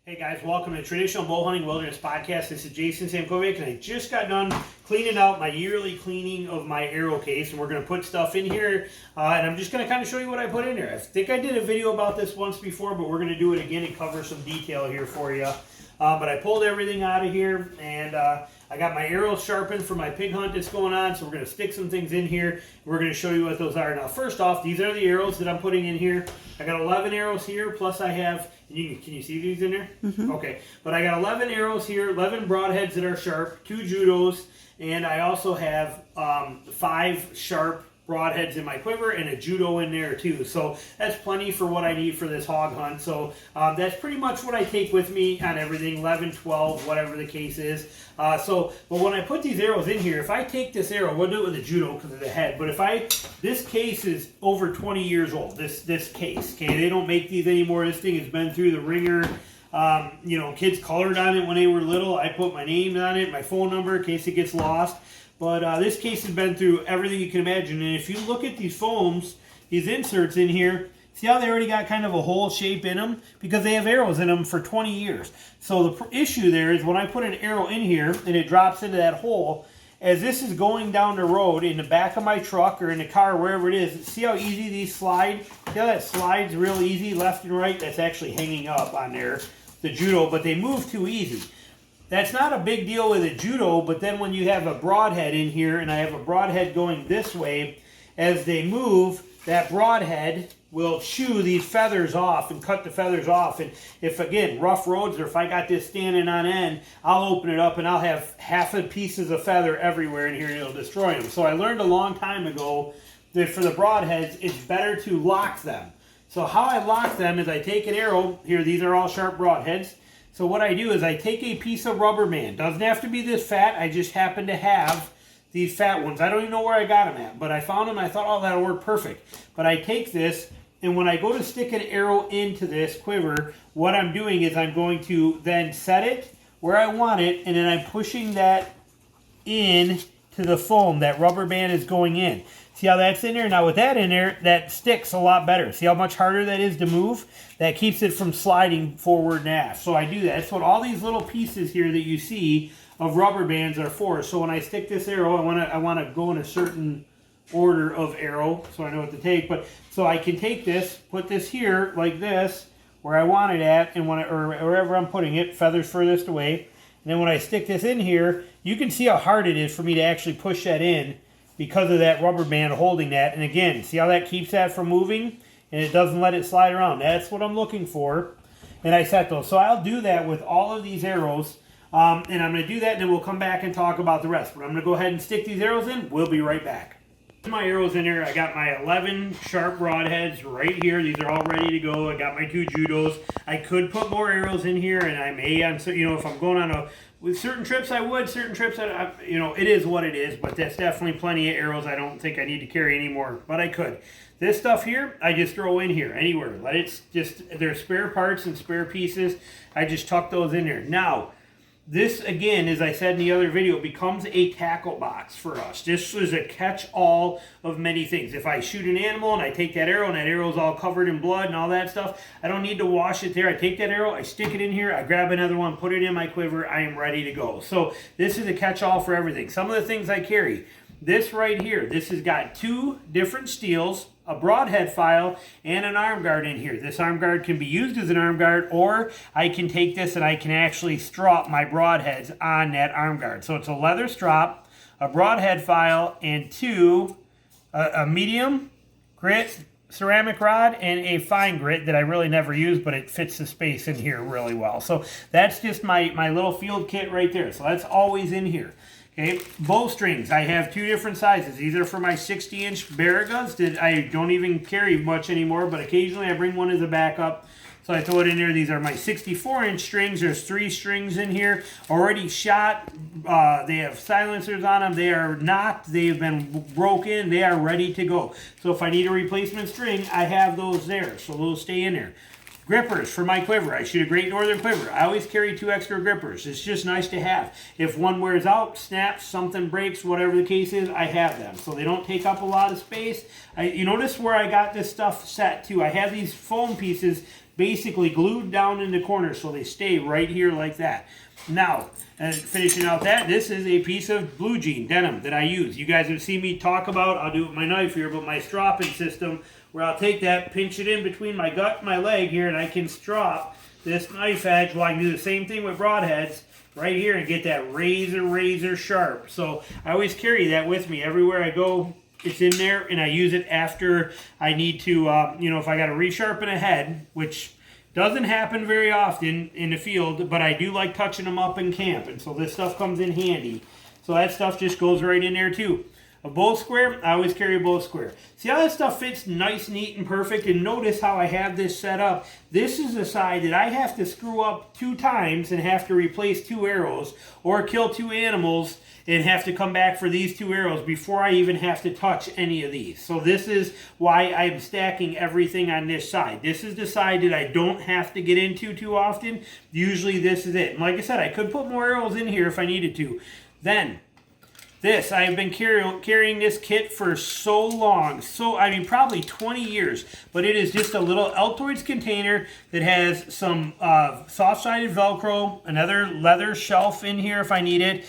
Hey guys, welcome to Traditional Bow Hunting Wilderness Podcast. This is Jason Samkovic, and I just got done cleaning out my yearly cleaning of my arrow case, and we're going to put stuff in here, and I'm just going to kind of show you what I put in there. I think I did a video about this once before, but we're going to do it again and cover some detail here for you. But I pulled everything out of here, and I got my arrows sharpened for my pig hunt that's going on, so we're going to stick some things in here. We're going to show you what those are. Now, first off, these are the arrows that I'm putting in here. I got 11 arrows here, plus I have, can you see these in there? Mm-hmm. Okay, but I got 11 arrows here, 11 broadheads that are sharp, 2 judos, and I also have 5 sharp broadheads in my quiver and a judo in there too. So that's plenty for what I need for this hog hunt. So that's pretty much what I take with me on everything, 11, 12, whatever the case is. But when I put these arrows in here, if I take this arrow, we'll do it with a judo because of the head, but this case is over 20 years old, this case, okay? They don't make these anymore. This thing has been through the ringer. Kids colored on it when they were little. I put my name on it, my phone number in case it gets lost. But this case has been through everything you can imagine. And if you look at these foams, these inserts in here, see how they already got kind of a hole shape in them? Because they have arrows in them for 20 years. So the issue there is when I put an arrow in here and it drops into that hole, as this is going down the road in the back of my truck or in the car, wherever it is, see how easy these slide? See how that slides real easy left and right? That's actually hanging up on there, the judo, but they move too easy. That's not a big deal with a judo, but then when you have a broadhead in here, and I have a broadhead going this way, as they move, that broadhead will chew these feathers off and cut the feathers off. And if, again, rough roads, or if I got this standing on end, I'll open it up and I'll have half of pieces of feather everywhere in here and it'll destroy them. So I learned a long time ago that for the broadheads, it's better to lock them. So how I lock them is I take an arrow, here these are all sharp broadheads. So what I do is I take a piece of rubber band. Doesn't have to be this fat. I just happen to have these fat ones. I don't even know where I got them at, but I found them and I thought, oh, that'll work perfect. But I take this, and when I go to stick an arrow into this quiver, what I'm doing is I'm going to then set it where I want it, and then I'm pushing that in to the foam. That rubber band is going in. See how that's in there? Now with that in there, that sticks a lot better. See how much harder that is to move? That keeps it from sliding forward and aft. So I do that. That's what all these little pieces here that you see of rubber bands are for. So when I stick this arrow, I want to go in a certain order of arrow so I know what to take. But so I can take this, put this here like this, where I want it at, and or wherever I'm putting it, feathers furthest away. And then when I stick this in here, you can see how hard it is for me to actually push that in because of that rubber band holding that. And again, see how that keeps that from moving and it doesn't let it slide around. That's what I'm looking for. And I set those. So I'll do that with all of these arrows. And I'm going to do that and then we'll come back and talk about the rest. But I'm going to go ahead and stick these arrows in. We'll be right back. My arrows in here. I got my 11 sharp broadheads right here. These are all ready to go. I got my 2 judos. I could put more arrows in here, and I may, if I'm going on with certain trips I would, certain trips, it is what it is, but that's definitely plenty of arrows. I don't think I need to carry any more, but I could. This stuff here, I just throw in here, anywhere. There's spare parts and spare pieces. I just tuck those in there. Now, this, again, as I said in the other video, becomes a tackle box for us. This is a catch-all of many things. If I shoot an animal and I take that arrow and that arrow's all covered in blood and all that stuff, I don't need to wash it there. I take that arrow, I stick it in here, I grab another one, put it in my quiver, I am ready to go. So this is a catch-all for everything. Some of the things I carry. This right here, this has got 2 different steels, a broadhead file, and an arm guard in here. This arm guard can be used as an arm guard, or I can take this and I can actually strap my broadheads on that arm guard. So it's a leather strap, a broadhead file, and a medium grit ceramic rod and a fine grit that I really never use, but it fits the space in here really well. So that's just my little field kit right there. So that's always in here. Okay, bowstrings. I have 2 different sizes. These are for my 60-inch Baragas that I don't even carry much anymore, but occasionally I bring one as a backup. So I throw it in there. These are my 64-inch strings. There's 3 strings in here, already shot. They have silencers on them. They are knocked. They have been broken. They are ready to go. So if I need a replacement string, I have those there. So those stay in there. Grippers for my quiver. I shoot a Great Northern quiver. I always carry 2 extra grippers. It's just nice to have. If one wears out, snaps, something breaks, whatever the case is, I have them. So they don't take up a lot of space. You notice where I got this stuff set too. I have these foam pieces basically glued down in the corner, so they stay right here like that. Now, and finishing out that, this is a piece of blue jean denim that I use. You guys have seen me talk about, I'll do it with my knife here, but my stropping system, where I'll take that, pinch it in between my gut and my leg here, and I can strop this knife edge. Well, I can do the same thing with broadheads right here and get that razor sharp. So I always carry that with me everywhere I go. It's in there, and I use it after I need to, if I got to resharpen a head, which doesn't happen very often in the field, but I do like touching them up in camp, and so this stuff comes in handy. So that stuff just goes right in there too. A bow square, I always carry a bow square. See how that stuff fits nice, neat, and perfect? And notice how I have this set up. This is the side that I have to screw up 2 times and have to replace 2 arrows, or kill 2 animals and have to come back for these 2 arrows before I even have to touch any of these. So this is why I'm stacking everything on this side. This is the side that I don't have to get into too often. Usually this is it. And like I said, I could put more arrows in here if I needed to. Then, this, I've been carrying this kit for so long, probably 20 years, but it is just a little Altoids container that has some soft-sided Velcro, another leather shelf in here if I need it.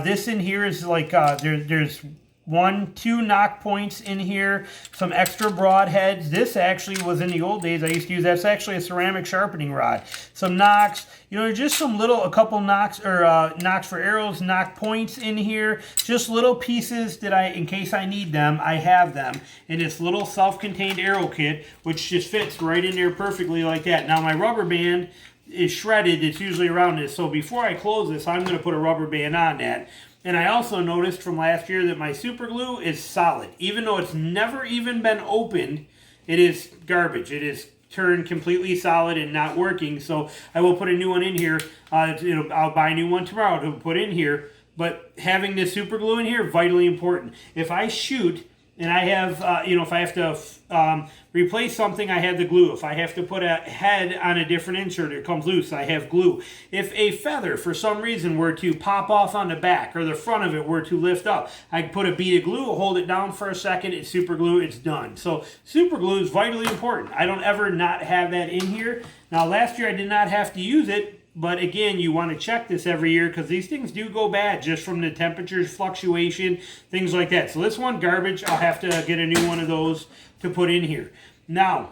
This in here is like, there's 1, 2 knock points in here, some extra broadheads. This actually was in the old days I used to use. That's actually a ceramic sharpening rod. Some knocks, just some a couple knocks or knocks for arrows, knock points in here. Just little pieces that in case I need them, I have them in this little self-contained arrow kit, which just fits right in there perfectly like that. Now my rubber band is shredded. It's usually around this. So before I close this, I'm going to put a rubber band on that. And I also noticed from last year that my super glue is solid. Even though it's never even been opened, it is garbage. It is turned completely solid and not working. So I will put a new one in here. I'll buy a new one tomorrow to put in here. But having this super glue in here, vitally important. If I shoot and I have, if I have to replace something, I have the glue. If I have to put a head on a different insert, it comes loose, I have glue. If a feather, for some reason, were to pop off on the back or the front of it were to lift up, I can put a bead of glue, hold it down for a second, it's super glue, it's done. So super glue is vitally important. I don't ever not have that in here. Now, last year I did not have to use it. But again, you want to check this every year because these things do go bad just from the temperatures fluctuation, things like that. So this one, garbage. I'll have to get a new one of those to put in here. Now,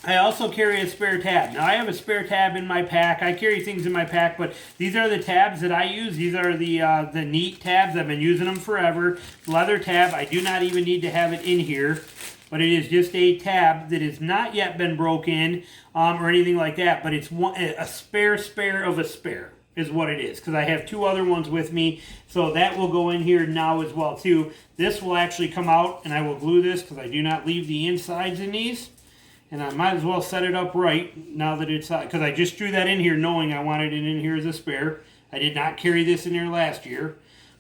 I also carry a spare tab. Now, I have a spare tab in my pack. I carry things in my pack, but these are the tabs that I use. These are the neat tabs. I've been using them forever. Leather tab. I do not even need to have it in here. But it is just a tab that has not yet been broken or anything like that. But it's a spare of a spare is what it is. Because I have 2 other ones with me. So that will go in here now as well too. This will actually come out and I will glue this because I do not leave the insides in these. And I might as well set it up right now that it's out. Because I just threw that in here knowing I wanted it in here as a spare. I did not carry this in there last year.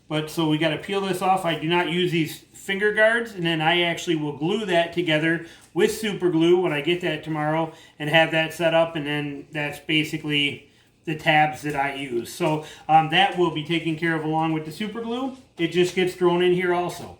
But so we got to peel this off. I do not use these finger guards, and then I actually will glue that together with super glue when I get that tomorrow and have that set up, and then that's basically the tabs that I use. So that will be taken care of along with the super glue. It just gets thrown in here also.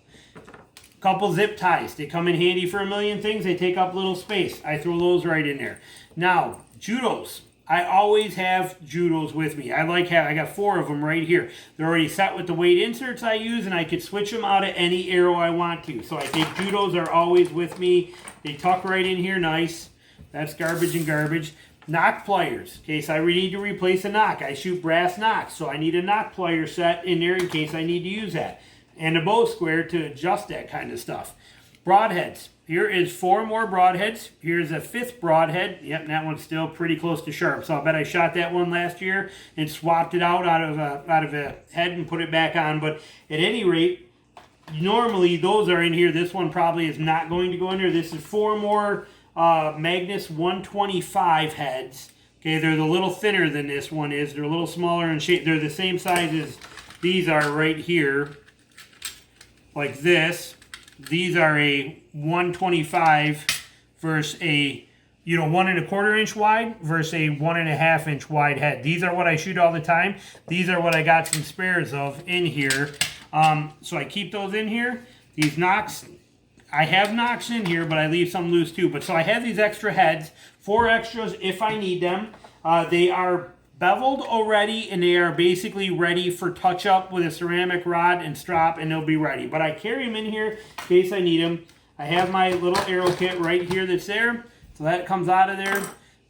Couple zip ties. They come in handy for a million things. They take up little space. I throw those right in there. Now, judos. I always have judos with me. I got 4 of them right here. They're already set with the weight inserts I use, and I could switch them out of any arrow I want to. So I think judos are always with me. They tuck right in here nice. That's garbage and garbage. Knock pliers, in case I need to replace a knock. I shoot brass knocks, so I need a knock plier set in there in case I need to use that. And a bow square to adjust that kind of stuff. Broadheads. Here is 4 more broadheads. Here's a 5th broadhead. Yep, and that one's still pretty close to sharp. So I bet I shot that one last year and swapped it out of a head and put it back on. But at any rate, normally those are in here. This one probably is not going to go in there. This is 4 more Magnus 125 heads. Okay, they're the little thinner than this one is. They're a little smaller in shape. They're the same size as these are right here, like this. These are a 125 versus a 1 1/4 inch wide versus a 1 1/2 inch wide head. These are what I shoot all the time. These are what I got some spares of in here. So I keep those in here. These knocks, I have nocks in here, but I leave some loose too. But so I have these extra heads, 4 extras if I need them. They are beveled already, and they are basically ready for touch-up with a ceramic rod and strap, and they'll be ready. But I carry them in here in case I need them. I have my little arrow kit right here that's there, so that comes out of there.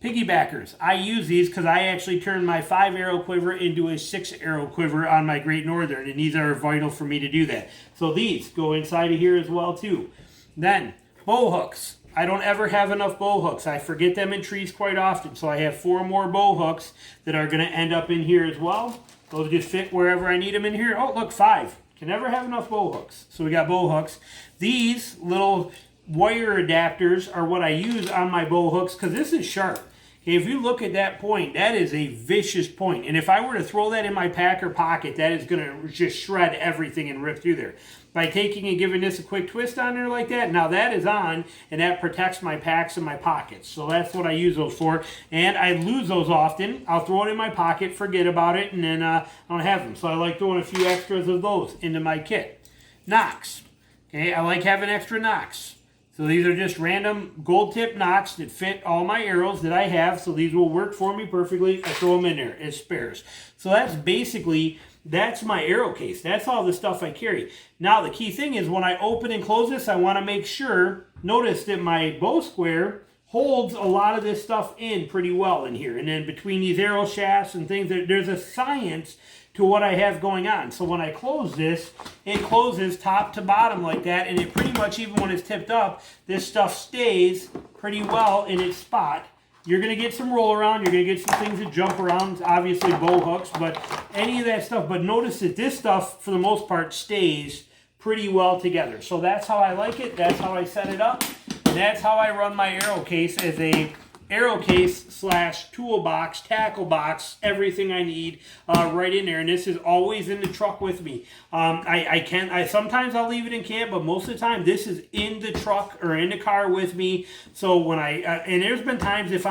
Piggybackers. I use these because I actually turned my 5 arrow quiver into a 6 arrow quiver on my Great Northern, and these are vital for me to do that. So these go inside of here as well too. Then bow hooks. I don't ever have enough bow hooks. I forget them in trees quite often. So I have 4 more bow hooks that are going to end up in here as well. Those just fit wherever I need them in here. Oh, look, 5. Can never have enough bow hooks. So we got bow hooks. These little wire adapters are what I use on my bow hooks because this is sharp. Okay, if you look at that point, that is a vicious point. And if I were to throw that in my pack or pocket, that is going to just shred everything and rip through there. By taking and giving this a quick twist on there like that, now that is on, and that protects my packs and my pockets. So that's what I use those for. And I lose those often. I'll throw it in my pocket, forget about it, and then I don't have them. So I like throwing a few extras of those into my kit. Nocks. Okay, I like having extra nocks. So these are just random gold tip nocks that fit all my arrows that I have. So these will work for me perfectly. I throw them in there as spares. So that's basically, that's my arrow case. That's all the stuff I carry. Now the key thing is when I open and close this, I want to make sure, notice that my bow square holds a lot of this stuff in pretty well in here. And then between these arrow shafts and things, there's a science to what I have going on. So when I close this, it closes top to bottom like that, and it pretty much, even when it's tipped up, this stuff stays pretty well in its spot. You're going to get some roll around, you're going to get some things that jump around, obviously bow hooks, but any of that stuff. But notice that this stuff, for the most part, stays pretty well together. So that's how I like it, that's how I set it up, and that's how I run my arrow case, as a arrow case slash toolbox, tackle box, everything I need right in there. And this is always in the truck with me. Sometimes I'll leave it in camp, but most of the time this is in the truck or in the car with me. So when and there's been times if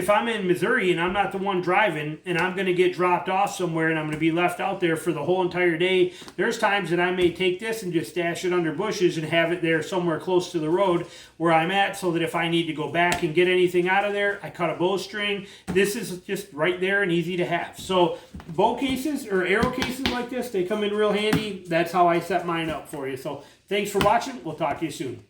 I'm in Missouri and I'm not the one driving and I'm going to get dropped off somewhere and I'm going to be left out there for the whole entire day, there's times that I may take this and just stash it under bushes and have it there somewhere close to the road where I'm at, so that if I need to go back and get anything out of there, I cut a bowstring. This is just right there and easy to have. So bow cases or arrow cases like this, they come in real handy. That's how I set mine up for you. So thanks for watching. We'll talk to you soon.